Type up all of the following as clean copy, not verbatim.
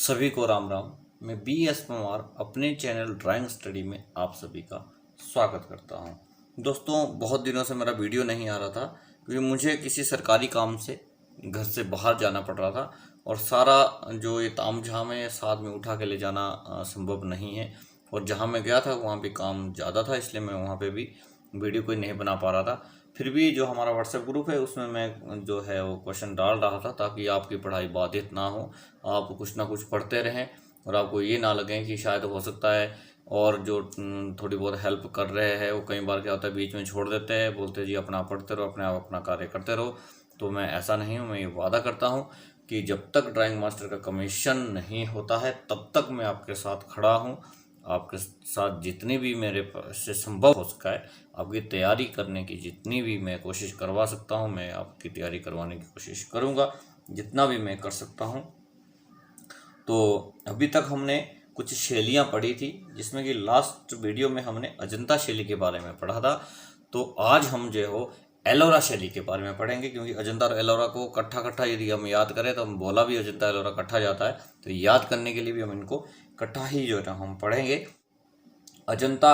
सभी को राम राम। मैं बी एस पवार अपने चैनल ड्राइंग स्टडी में आप सभी का स्वागत करता हूं। दोस्तों, बहुत दिनों से मेरा वीडियो नहीं आ रहा था क्योंकि मुझे किसी सरकारी काम से घर से बाहर जाना पड़ रहा था और सारा जो ये ताम झाम है साथ में उठा के ले जाना संभव नहीं है। और जहां मैं गया था वहां पे काम ज़्यादा था, इसलिए मैं वहां पे भी वीडियो कोई नहीं बना पा रहा था। फिर भी जो हमारा व्हाट्सएप ग्रुप है उसमें मैं जो है वो क्वेश्चन डाल रहा था ताकि आपकी पढ़ाई बाधित ना हो, आप कुछ ना कुछ पढ़ते रहें और आपको ये ना लगे कि शायद हो सकता है और जो थोड़ी बहुत हेल्प कर रहे हैं वो कई बार क्या होता है बीच में छोड़ देते हैं, बोलते जी अपना पढ़ते रहो, अपने आप अपना कार्य करते रहो। तो मैं ऐसा नहीं हूँ, मैं ये वादा करता हूँ कि जब तक ड्राइंग मास्टर का कमीशन नहीं होता है तब तक मैं आपके साथ खड़ा हूँ। आपके साथ जितनी भी मेरे से संभव हो सका है आपकी तैयारी करने की जितनी भी मैं कोशिश करवा सकता हूँ मैं आपकी तैयारी करवाने की कोशिश करूँगा, जितना भी मैं कर सकता हूँ। तो अभी तक हमने कुछ शैलियाँ पढ़ी थी जिसमें कि लास्ट वीडियो में हमने अजंता शैली के बारे में पढ़ा था। तो आज हम जो हो एलोरा शैली के बारे में पढ़ेंगे, क्योंकि अजंता और एलोरा को कट्ठा यदि हम याद करें तो हम बोला भी अजंता एलोरा कट्ठा जाता है, तो याद करने के लिए भी हम इनको कट्ठा ही जो है हम पढ़ेंगे। अजंता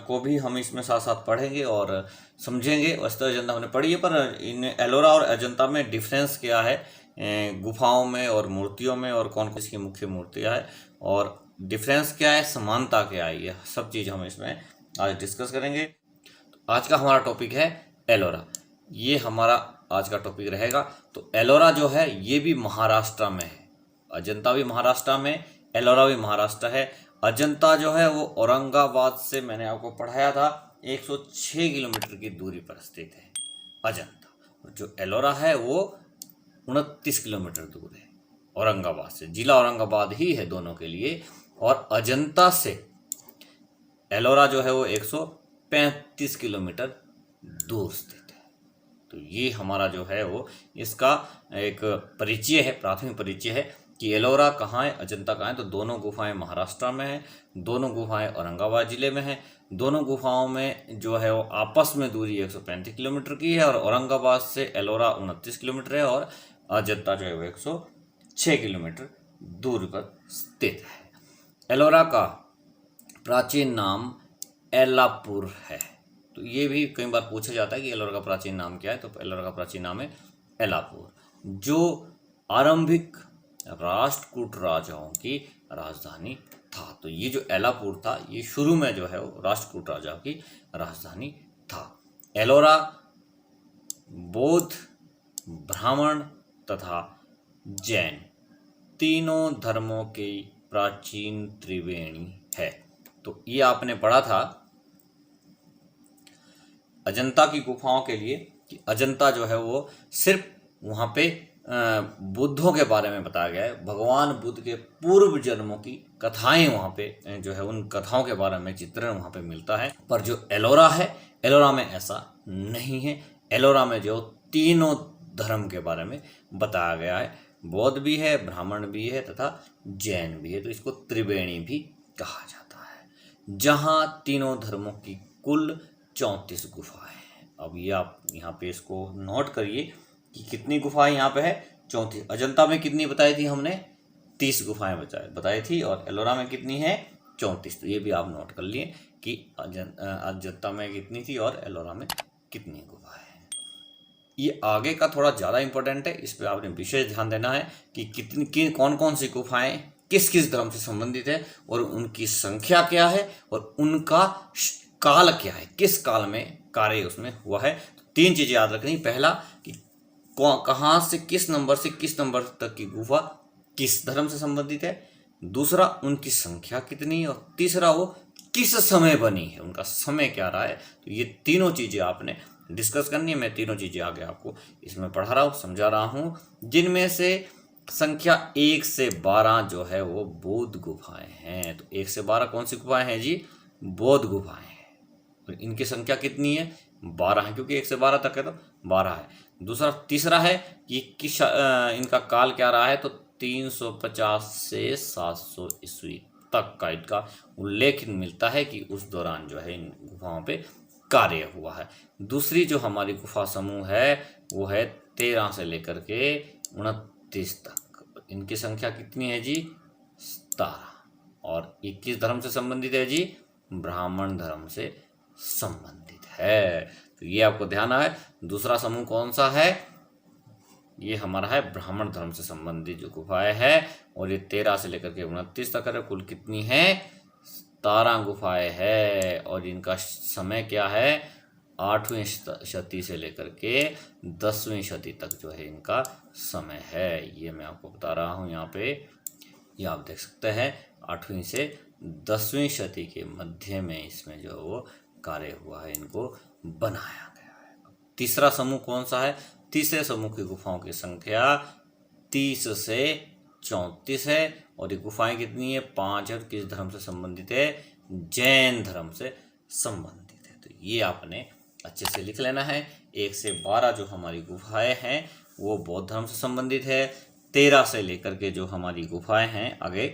को भी हम इसमें साथ साथ पढ़ेंगे और समझेंगे। वैसे तो अजंता हमने पढ़ी है, पर इन एलोरा और अजंता में डिफरेंस क्या है गुफाओं में और मूर्तियों में, और कौन कौन सी मुख्य मूर्तियाँ है और डिफरेंस क्या है, समानता क्या है, ये सब चीज़ हम इसमें आज डिस्कस करेंगे। तो आज का हमारा टॉपिक है एलोरा, ये हमारा आज का टॉपिक रहेगा। तो एलोरा जो है ये भी महाराष्ट्र में है, अजंता भी महाराष्ट्र में, एलोरा भी महाराष्ट्र है। अजंता जो है वो औरंगाबाद से मैंने आपको पढ़ाया था 106 किलोमीटर की दूरी पर स्थित है अजंता। जो एलोरा है वो 29 किलोमीटर दूर है औरंगाबाद से, जिला औरंगाबाद ही है दोनों के लिए। और अजंता से एलोरा जो है वो 135 किलोमीटर दूर स्थित है। तो ये हमारा जो है वो इसका एक परिचय है, प्राथमिक परिचय है कि एलोरा कहाँ है, अजंता कहाँ है। तो दोनों गुफाएं महाराष्ट्र में हैं, दोनों गुफाएं औरंगाबाद जिले में हैं। दोनों गुफाओं में जो है वो आपस में दूरी 135 किलोमीटर की है और औरंगाबाद से एलोरा 29 किलोमीटर है और अजंता जो है वो 106 किलोमीटर दूर पर स्थित है। एलोरा का प्राचीन नाम एलापुर है। तो ये भी कई बार पूछा जाता है कि एलोरा का प्राचीन नाम क्या है, तो एलोरा का प्राचीन नाम है एलापुर, जो आरंभिक राष्ट्रकूट राजाओं की राजधानी था। तो ये जो एलापुर था ये शुरू में जो है वो राष्ट्रकूट राजाओं की राजधानी था। एलोरा बौद्ध, ब्राह्मण तथा जैन तीनों धर्मों की प्राचीन त्रिवेणी है। तो ये आपने पढ़ा था अजंता की गुफाओं के लिए कि अजंता जो है वो सिर्फ वहाँ पे बुद्धों के बारे में बताया गया है, भगवान बुद्ध के पूर्व जन्मों की कथाएं वहाँ पे जो है उन कथाओं के बारे में चित्रण वहाँ पे मिलता है। पर जो एलोरा है, एलोरा में ऐसा नहीं है। एलोरा में जो तीनों धर्म के बारे में बताया गया है, बौद्ध भी है, ब्राह्मण भी है तथा जैन भी है। तो इसको त्रिवेणी भी कहा जाता है, जहाँ तीनों धर्मों की कुल 34 गुफाएं हैं। अब ये आप यहाँ पे इसको नोट करिए कि कितनी गुफाएं यहाँ पे है, 34। अजंता में कितनी बताई थी हमने, 30 गुफाएं बताई थी, और एलोरा में कितनी है, 34। तो ये भी आप नोट कर लिए कि अजंता में कितनी थी और एलोरा में कितनी गुफाएं हैं। ये आगे का थोड़ा ज़्यादा इंपॉर्टेंट है, इस पर आपने विशेष ध्यान देना है कि कौन कौन सी गुफाएं किस किस धर्म से संबंधित है और उनकी संख्या क्या है और उनका काल क्या है, किस काल में कार्य उसमें हुआ है। तो 3 चीज़ें याद रखनी। पहला कि कहाँ से किस नंबर तक की गुफा किस धर्म से संबंधित है, दूसरा उनकी संख्या कितनी, और तीसरा वो किस समय बनी है, उनका समय क्या रहा है। तो ये तीनों चीज़ें आपने डिस्कस करनी है। मैं तीनों चीज़ें आगे आपको इसमें पढ़ा रहा हूँ, समझा रहा हूँ, जिनमें से संख्या 1 से 12 जो है वो बौद्ध गुफाएं हैं। तो 1 से 12 कौन सी गुफाएं हैं जी, बौद्ध गुफाएं हैं। इनकी संख्या कितनी है, 12 है, क्योंकि 1 से 12 तक है तो 12 है। तीसरा है कि इनका काल क्या रहा है, तो 350 से 700 ईस्वी तक का इनका उल्लेख मिलता है कि उस दौरान जो है इन गुफाओं पे कार्य हुआ है। दूसरी जो हमारी गुफा समूह है वो है 13 से लेकर के 29 तक। इनकी संख्या कितनी है जी, तारा। और ये किस धर्म से संबंधित है जी? ब्राह्मण धर्म से संबंधित है। तो ये आपको ध्यान है। दूसरा समूह कौन सा है? ये हमारा है ब्राह्मण धर्म से संबंधित जो गुफाएं है, और ये 13 से लेकर के 29 तक है। कुल कितनी है? 17 गुफाएं है। और इनका समय क्या है? 8वीं शती से लेकर के 10वीं शती तक जो है इनका समय है। ये मैं आपको बता रहा हूँ यहाँ पे। ये आप देख सकते हैं 8वीं से 10वीं शती के मध्य में इसमें जो वो कार्य हुआ है, इनको बनाया गया है। तीसरा समूह कौन सा है? तीसरे समूह की गुफाओं की संख्या 30 से 34 है। और ये गुफाएं कितनी है? 5 है। किस धर्म से संबंधित है? जैन धर्म से संबंधित है। तो ये आपने अच्छे से लिख लेना है। 1 से 12 जो हमारी गुफाएं हैं वो बौद्ध धर्म से संबंधित है। 13 से लेकर के जो हमारी गुफाएं हैं आगे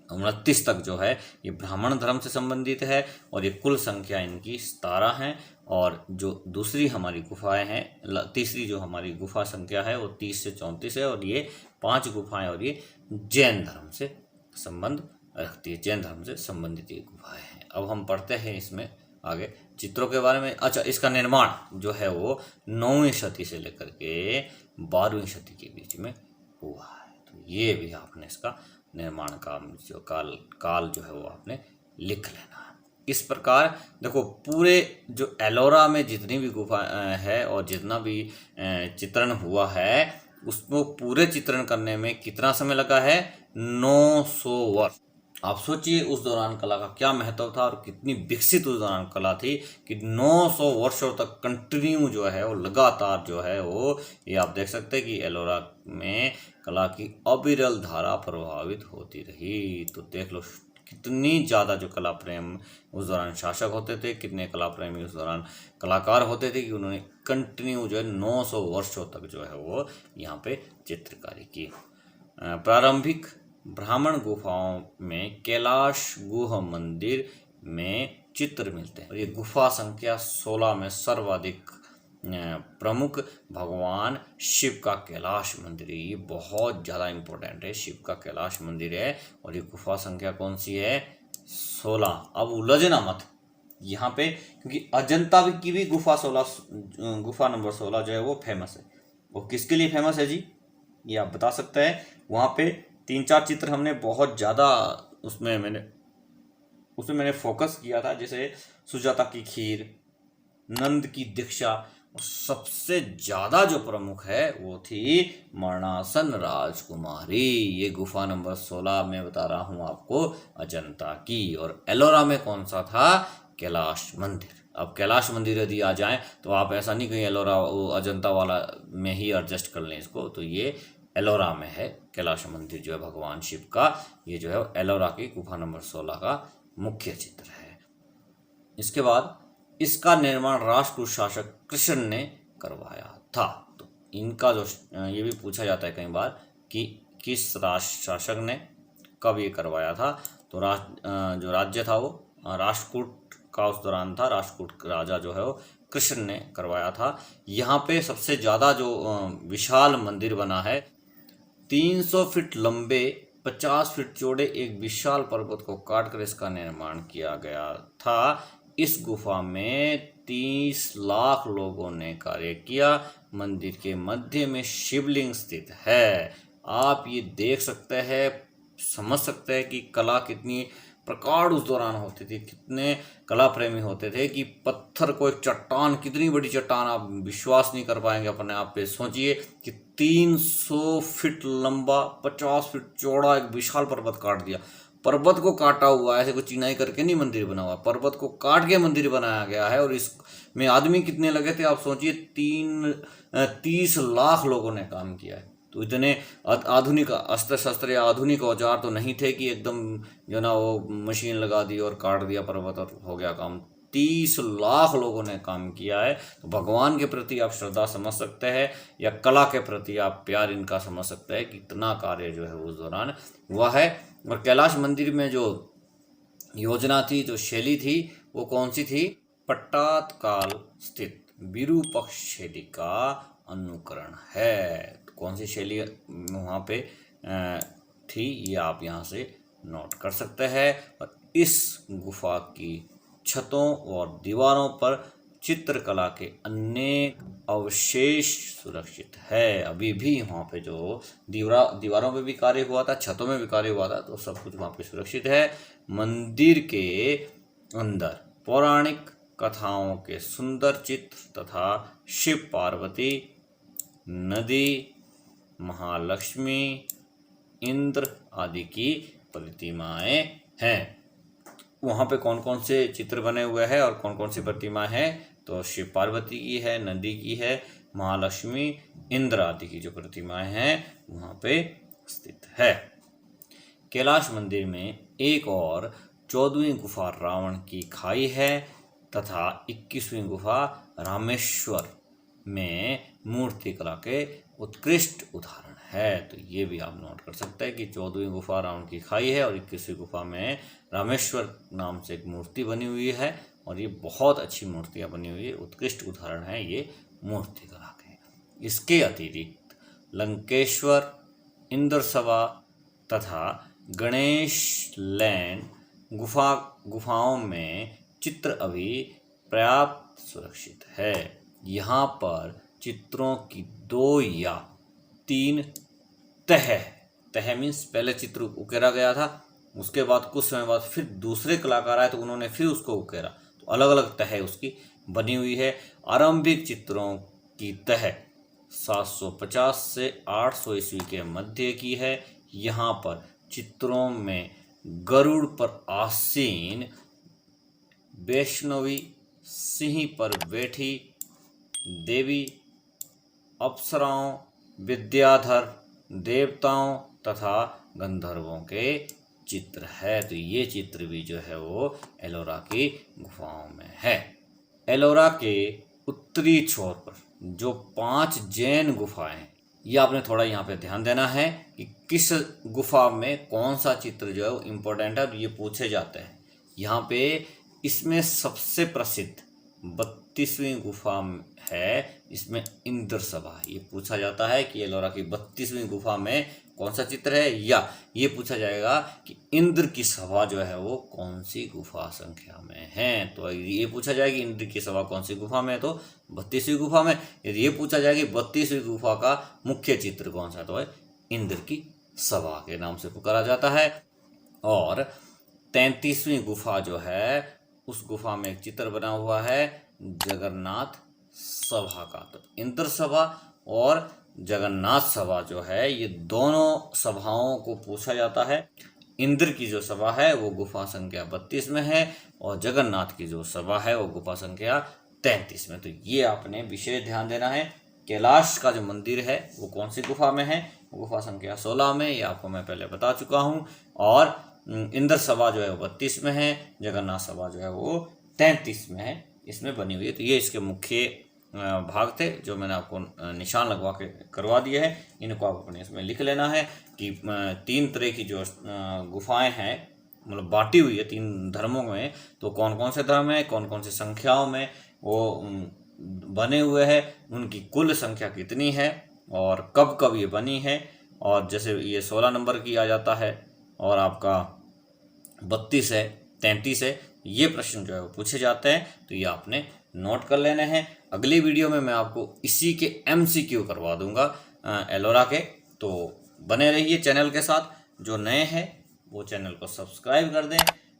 29 तक जो है ये ब्राह्मण धर्म से संबंधित है। और ये कुल संख्या इनकी 17 है। और जो दूसरी हमारी गुफाएं हैं, तीसरी जो हमारी गुफा संख्या है वो 30 से 34 है। और ये 5 गुफाएं, और ये जैन धर्म से संबंध रखती है। जैन धर्म से संबंधित ये गुफाएं हैं। अब हम पढ़ते हैं इसमें आगे चित्रों के बारे में। अच्छा, इसका निर्माण जो है वो 9वीं शती से लेकर के 12वीं शती के बीच में हुआ है। तो ये भी आपने इसका निर्माण का जो काल जो है वो आपने लिख लेना है। इस प्रकार देखो, पूरे जो एलोरा में जितनी भी गुफा है और जितना भी चित्रण हुआ है, उसको पूरे चित्रण करने में कितना समय लगा है? 900 वर्ष। आप सोचिए उस दौरान कला का क्या महत्व था और कितनी विकसित उस दौरान कला थी कि 900 वर्षों तक कंटिन्यू जो है वो लगातार जो है वो, ये आप देख सकते हैं कि एलोरा में कला की अविरल धारा प्रभावित होती रही। तो देख लो कितनी ज़्यादा जो कला प्रेम उस दौरान शासक होते थे, कितने कला प्रेमी उस दौरान कलाकार होते थे कि उन्होंने कंटिन्यू जो है 900 वर्षों तक जो है वो यहाँ पे चित्रकारी की। प्रारंभिक ब्राह्मण गुफाओं में कैलाश गुहा मंदिर में चित्र मिलते हैं। और ये गुफा संख्या 16 में सर्वाधिक प्रमुख भगवान शिव का कैलाश मंदिर है। ये बहुत ज़्यादा इम्पोर्टेंट है, शिव का कैलाश मंदिर है। और ये गुफा संख्या कौन सी है? 16। अब उलझना मत यहाँ पे, क्योंकि अजंता की भी गुफा गुफा नंबर 16 जो है वो फेमस है। वो किसके लिए फेमस है जी? ये आप बता सकते हैं। वहाँ पे 3-4 चित्र हमने बहुत ज़्यादा उसमें मैंने फोकस किया था, जैसे सुजाता की खीर, नंद की दीक्षा, और सबसे ज़्यादा जो प्रमुख है वो थी मरणासन राजकुमारी। ये गुफा नंबर 16 में बता रहा हूँ आपको, अजंता की। और एलोरा में कौन सा था? कैलाश मंदिर। अब कैलाश मंदिर यदि आ जाए तो आप ऐसा नहीं कहीं एलोरा अजंता वाला में ही एडजस्ट कर लें इसको। तो ये एलोरा में है कैलाश मंदिर जो है भगवान शिव का। ये जो है एलोरा की गुफा नंबर 16 का मुख्य चित्र है। इसके बाद इसका निर्माण राष्ट्रकूट शासक कृष्ण ने करवाया था। तो इनका जो ये भी पूछा जाता है कई बार कि किस राष्ट्र शासक ने कब ये करवाया था। तो जो राज्य था वो राष्ट्रकूट का उस दौरान था। राष्ट्रकूट राजा जो है वो कृष्ण ने करवाया था। यहाँ पे सबसे ज़्यादा जो विशाल मंदिर बना है, 300 फीट लंबे 50 फीट चौड़े एक विशाल पर्वत को काटकर इसका निर्माण किया गया था। इस गुफा में 30 लाख लोगों ने कार्य किया। मंदिर के मध्य में शिवलिंग स्थित है। आप ये देख सकते हैं, समझ सकते हैं कि कला कितनी प्रकार उस दौरान होती थी, कितने कला प्रेमी होते थे कि पत्थर को एक चट्टान, कितनी बड़ी चट्टान, आप विश्वास नहीं कर पाएंगे अपने आप पे। सोचिए कि 300 फीट लंबा 50 फीट चौड़ा एक विशाल पर्वत काट दिया। पर्वत को काटा हुआ है, ऐसे कुछ चिनाई करके नहीं मंदिर बना हुआ, पर्वत को काट के मंदिर बनाया गया है। और इसमें आदमी कितने लगे थे आप सोचिए, 30 लाख लोगों ने काम किया है। तो इतने आधुनिक अस्त्र शस्त्र या आधुनिक औजार तो नहीं थे कि एकदम जो ना वो मशीन लगा दी और काट दिया पर्वत और हो गया काम। 30 लाख लोगों ने काम किया है। तो भगवान के प्रति आप श्रद्धा समझ सकते हैं या कला के प्रति आप प्यार इनका समझ सकते हैं कि इतना कार्य जो है उस दौरान हुआ है। और कैलाश मंदिर में जो योजना थी, जो शैली थी, वो कौन सी थी? पट्टात काल स्थित विरूपक शैली का अनुकरण है। तो कौन सी शैली वहाँ पे थी, ये आप यहाँ से नोट कर सकते हैं। और इस गुफा की छतों और दीवारों पर चित्रकला के अनेक अवशेष सुरक्षित है। अभी भी वहाँ पे जो दीवारों पे भी कार्य हुआ था, छतों में भी कार्य हुआ था, तो सब कुछ वहाँ पे सुरक्षित है। मंदिर के अंदर पौराणिक कथाओं के सुंदर चित्र तथा शिव पार्वती, नदी, महालक्ष्मी, इंद्र आदि की प्रतिमाएं हैं। वहाँ पे कौन कौन से चित्र बने हुए हैं और कौन कौन सी प्रतिमा है, तो शिव पार्वती की है, नदी की है, महालक्ष्मी, इंद्र आदि की जो प्रतिमाएं हैं वहाँ पे स्थित है। कैलाश मंदिर में एक और 14वीं गुफा रावण की खाई है तथा 21वीं गुफा रामेश्वर में मूर्तिकला के उत्कृष्ट उदाहरण है। तो ये भी आप नोट कर सकते हैं कि 14वीं गुफा रावण की खाई है और 21वीं गुफा में रामेश्वर नाम से एक मूर्ति बनी हुई है और ये बहुत अच्छी मूर्तियाँ बनी हुई है, उत्कृष्ट उदाहरण है ये मूर्तिकला के। इसके अतिरिक्त लंकेश्वर, इंद्रसभा तथा गणेश लैंड गुफाओं में चित्र अभी पर्याप्त सुरक्षित है। यहाँ पर चित्रों की 2 या 3 तह मीन्स पहले चित्र उकेरा गया था, उसके बाद कुछ समय बाद फिर दूसरे कलाकार आए तो उन्होंने फिर उसको उकेरा, तो अलग अलग तह उसकी बनी हुई है। आरंभिक चित्रों की तह 750 से 800 ईस्वी के मध्य की है। यहाँ पर चित्रों में गरुड़ पर आसीन वैष्णवी, सिंह पर बैठी देवी, अप्सराओं, विद्याधर, देवताओं तथा गंधर्वों के चित्र है। तो ये चित्र भी जो है वो एलोरा की गुफाओं में है। एलोरा के उत्तरी छोर पर जो 5 जैन गुफाएं हैं, ये आपने थोड़ा यहाँ पे ध्यान देना है कि किस गुफा में कौन सा चित्र जो है वो इम्पोर्टेंट है, तो ये पूछे जाते हैं। यहाँ पे इसमें सबसे प्रसिद्ध 32वीं गुफा है, इसमें इंद्र सभा। ये पूछा जाता है कि एलोरा की 32वीं गुफा में कौन सा चित्र है, या ये पूछा जाएगा कि इंद्र की सभा जो है वो कौन सी गुफा संख्या में है। तो ये पूछा जाएगा कि इंद्र की सभा कौन सी गुफा में है, तो 32वीं गुफा में। यदि ये पूछा जाएगा कि 32वीं गुफा का मुख्य चित्र कौन सा है, तो इंद्र की सभा के नाम से पुकारा जाता है। और 33वीं गुफा जो है, उस गुफा में एक चित्र बना हुआ है जगन्नाथ सभा का। तो इंद्र सभा और जगन्नाथ सभा जो है, ये दोनों सभाओं को पूछा जाता है। इंद्र की जो सभा है वो गुफा संख्या 32 में है और जगन्नाथ की जो सभा है वो गुफा संख्या 33 में। तो ये आपने विशेष ध्यान देना है। कैलाश का जो मंदिर है वो कौन सी गुफा में है, वो गुफा संख्या 16 में, ये आपको मैं पहले बता चुका हूँ। और इंद्र सभा जो है वो 32 में है, जगन्नाथ सभा जो है वो 33 में है, इसमें बनी हुई है। तो ये इसके मुख्य भाग थे जो मैंने आपको निशान लगवा के करवा दिए हैं। इनको आप अपने इसमें लिख लेना है कि 3 तरह की जो गुफाएं हैं, मतलब बांटी हुई है 3 धर्मों में, तो कौन कौन से धर्म है, कौन कौन सी संख्याओं में वो बने हुए हैं, उनकी कुल संख्या कितनी है और कब कब ये बनी है। और जैसे ये 16 नंबर की आ जाता है और आपका 32 है, 33 है, ये प्रश्न जो है वो पूछे जाते हैं। तो ये आपने नोट कर लेने हैं। अगली वीडियो में मैं आपको इसी के MCQ करवा दूंगा एलोरा के, तो बने रहिए चैनल के साथ। जो नए हैं वो चैनल को सब्सक्राइब कर दें,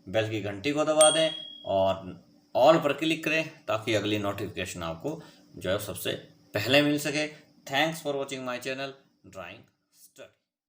बेल की घंटी को दबा दें और ऑल पर क्लिक करें ताकि अगली नोटिफिकेशन आपको जो है सबसे पहले मिल सके। Thanks for watching my channel drawing.